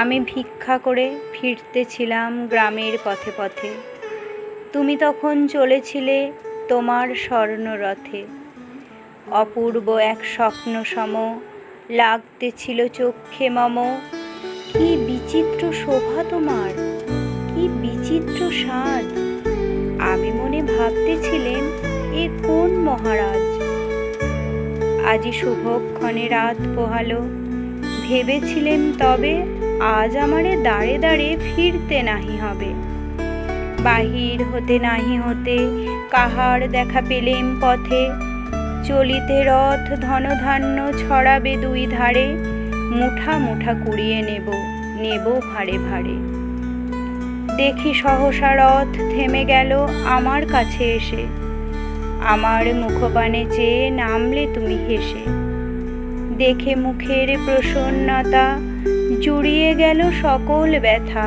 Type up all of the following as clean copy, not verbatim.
আমি ভিক্ষা করে ফিরতেছিলাম গ্রামের পথে পথে। তুমি তখন চলেছিলে তোমার স্বর্ণরথে। অপূর্ব এক স্বপ্ন সম লাগতেছিল চক্ষে মম। কি বিচিত্র শোভা তোমার, কি বিচিত্র সাজ। আমি মনে ভাবতেছিলেন এ কোন মহারাজ। আজি শুভক্ষণে রাত পোহালো, ভেবেছিলেম তবে আজ আমারে দাঁড়ে দাঁড়ে ফিরতে নাহি হবে। বাহির হতে নাহি হতে কাহার দেখা পেলেম পথে। চলিতে রথ ধনধান্য ছড়াবে দুই ধারে। মুঠা মুঠা কুড়িয়ে নেব, নেব ভারে ভারে। দেখি সহসা রথ থেমে গেল আমার কাছে এসে। আমার মুখপানে চেয়ে নামলে তুমি হেসে। দেখে মুখের প্রসন্নতা জুড়িয়ে গেল সকল ব্যথা।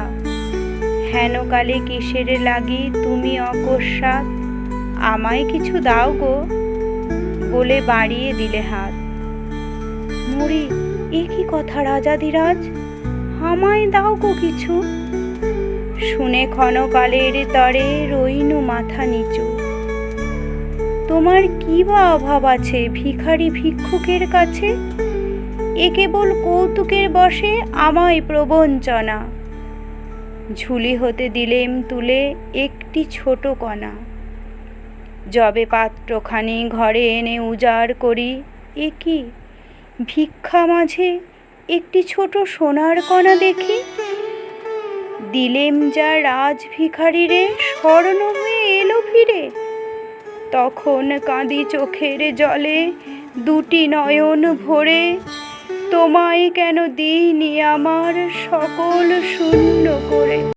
হেনকালে কিসের লাগি তুমি অকস্মাৎ আমায় কিছু দাও গো, বলে বাড়িয়ে দিলে হাত। মরি, এ কি কথা রাজাধিরাজ, আমায় দাও গো কিছু। শুনে ক্ষণকালের তরে রইনু মাথা নিচু। তোমার কি বা অভাব আছে ভিখারি ভিক্ষুকের কাছে? এ কেবল কৌতুকের বশে আমায় প্রবঞ্চনা। ঝুলি হতে দিলেম তুলে একটি ছোট কণা। যবে পাত্রখানি ঘরে এনে উজাড় করি, এ কি ভিক্ষা মাঝে একটি ছোট সোনার কণা দেখি। দিলেম যা রাজ ভিখারিরে স্বর্ণ হয়ে এলো ফিরে। তখন কাঁদি চোখের জলে দুটি নয়ন ভরে। তোমায় কেন দিইনি আমার সকল শূন্য করে।